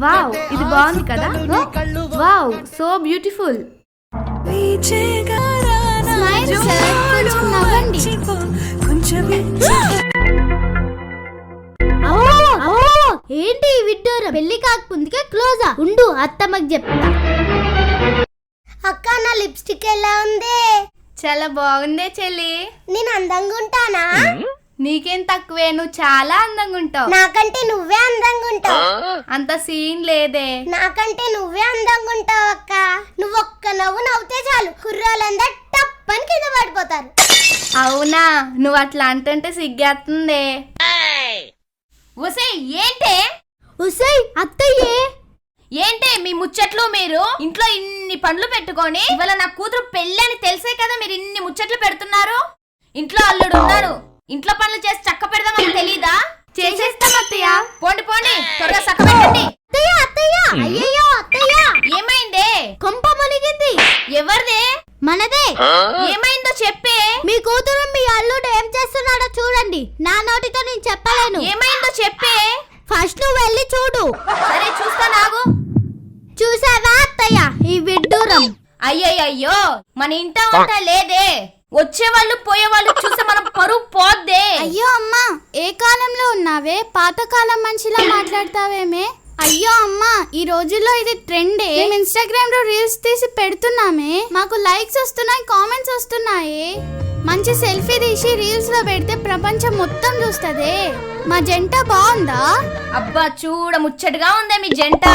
Wow, ఇది బాగుంది కదా. Wow, so beautiful. ఏంటి విడ్డూరం? పెళ్లి కాకముందుకే క్లోజా? ఉండు అత్తమ్మకి చెప్తా. అక్క, నా లిప్స్టిక్ ఎలా ఉంది? చాలా బాగుందే చెల్లి. నేను అందంగా ఉంటానా? నీకేం తక్కువే, నువ్వు చాలా అందంగా ఉంటావు. నాకంటే నువ్వే అందంగా ఉంటావు. అంత సీన్ లేదే. నాకంటే నువ్వే అందంగా ఉంటావు అక్క. నువ్వు ఒక్క నవ్వు నవ్వుతే చాలు, కుర్రాళ్ళందరూ టప్పని కింద పడిపోతారు. అవునా? నువ్వు అట్లా అంటుంటే సిగ్గేస్తుందే. ఉసే ఏంటే? ఉసై అత్తయ్యే. ఏంటే మీ ముచ్చట్లు? మీరు ఇంట్లో ఇన్ని పనులు పెట్టుకొని ఇవాళ నా కూతురు పెళ్ళి అని తెలిసే కదా మీరు ఇన్ని ముచ్చట్లు పెడుతున్నారు. ఇంట్లో అల్లుడు ఉన్నారు, ఇంట్లో పనులు చేసి చక్క పెడదామని తెలీదా? చేసేస్తాం అత్తయ్య. పోండి పోండి, త్వరగా చక్క పెట్టండి. అత్తయ్య అత్తయ్య, అయ్యయ్యో అత్తయ్య, ఏమైందే? కొంప మునిగింది. ఎవరిదే? మనదే. ఏమైందో చెప్పే. మీ కూతురు మీ అల్లుడు ఏం చేస్తున్నాడో చూడండి. నా నోటితో నేను చెప్పలేను. ఏమైందో చెప్పే. ఫస్ట్ నువ్వు వెళ్ళి చూడు. సరే చూస్తా, నాగు. చూసావా అత్తయ్య ఈ విడ్డూరం? అయ్యయ్యో, మన ఇంట వంట లేదే. వచ్చేవాళ్ళు పోయేవాళ్ళు చూస్తే మనం పరువు పోద్దే. అయ్యో అమ్మా, ఏ కాలంలో ఉన్నావే? పాతకాలం మనిషిలా మాట్లాడతావేమే? అయ్యో అమ్మా, ఈ రోజుల్లో ఇది ట్రెండే. మేము ఇన్స్టాగ్రామ్ లో రీల్స్ తీసి పెడుతున్నామే, మాకు లైక్స్ వస్తున్నాయి, కామెంట్స్ వస్తున్నాయి. మంచి సెల్ఫీ తీసి రీల్స్ లో పెడితే ప్రపంచం మొత్తం చూస్తదే. మా జంట బాగుందా? అబ్బా, చూడ ముచ్చటగా ఉందే మీ జంట.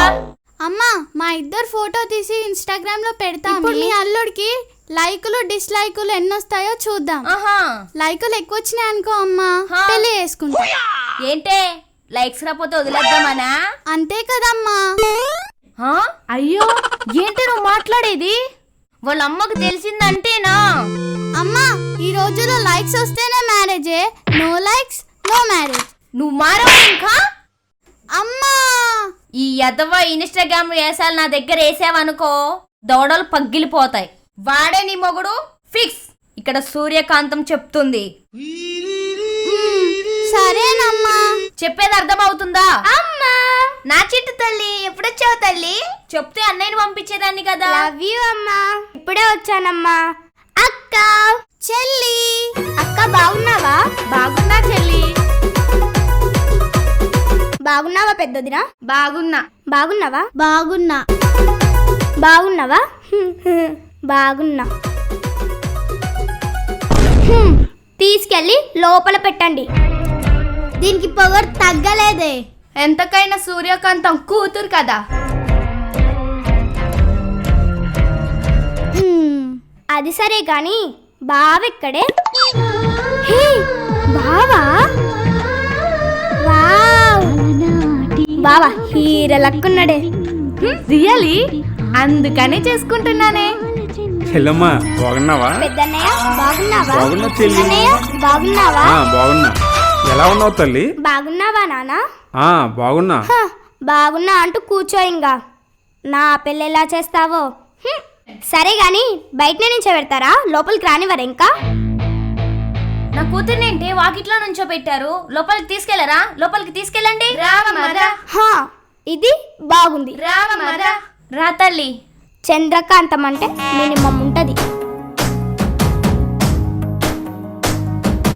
అమ్మా, మా ఇద్దరు ఫోటో తీసి ఇన్స్టాగ్రామ్ లో పెడతాం. ఇప్పుడు మీ అల్లుడికి లైకులు డిస్లైకులు ఎన్నొస్తాయో చూద్దాం. లైకులు ఎక్కువ వచ్చినాయి అనుకో అమ్మా, పెళ్లి చేసుకుంటా. ఏంటే, లైక్స్ రాకపోతే వదిలేద్దామనా? అంతే కదమ్మా. అయ్యో, ఏంటి నువ్వు మాట్లాడేది? వాళ్ళ అమ్మకు తెలిసిందంటేనా? అమ్మా, ఈ రోజుల్లో లైక్స్ వస్తేనే మ్యారేజే, నో లైక్స్ నో మ్యారేజ్. నువ్వు మారవా ఇంకా? అమ్మా, ఈ యదవ ఇన్స్టాగ్రామ్ వేసాలు నా దగ్గర వేసావనుకో, దవడలు పగిలిపోతాయి. వాడే నీ మొగుడు ఫిక్స్. ఇక్కడ సూర్యకాంతం చెప్తుంది. సరేనమ్మా. చెప్పేది అర్థం అవుతుందా? అమ్మా, నా చిట్టు తల్లి, ఎప్పుడొచ్చావు తల్లి? చెప్తే అన్నయ్యని పంపించేదాన్ని కదా. లవ్ యూ అమ్మా. ఇప్పుడే వచ్చానమ్మా. అక్క, చెల్లి. అక్క బాగున్నావా? బాగున్నా చెల్లి. బాగున్నావా పెద్దదినా? బాగున్నా. బాగున్నావా? బాగున్నా. బాగున్నావా? బాగున్నా. తీసుకెళ్ళి లోపల పెట్టండి. దీనికి పొగరు తగ్గలేదే. ఎంతకైనా సూర్యకాంతం కూతురు కదా. అది సరే గాని బావెక్కడే? బావా? బావా హీరో లక్కున్నాడే. రియలీ? అందుకనే చేసుకుంటున్నానే. చెల్లమ్మా బాగున్నావా? పెద్దన్నయ్య బాగున్నావా? బాగున్నా చెల్లి. అన్నయ్య బాగున్నావా? బాగున్నా. ఎలా ఉన్నావు తల్లి? బాగున్నావా నాన్న? బాగున్నా. బాగున్నా అంటూ కూర్చో. ఇంకా నా పెళ్ళి ఎలా చేస్తావో. సరే గాని బయటనే నుంచో పెడతారా? లోపలికి రానివ్వరా? ఇంకా నా కూతుర్ని ఏంటి వాకిట్లో నుంచో పెట్టారు? లోపలికి తీసుకెళ్లరా? లోపలికి తీసుకెళ్ళండి. ఇది బాగుంది. రా తల్లి. చంద్రకాంతం అంటే మినిమం ఉంటది.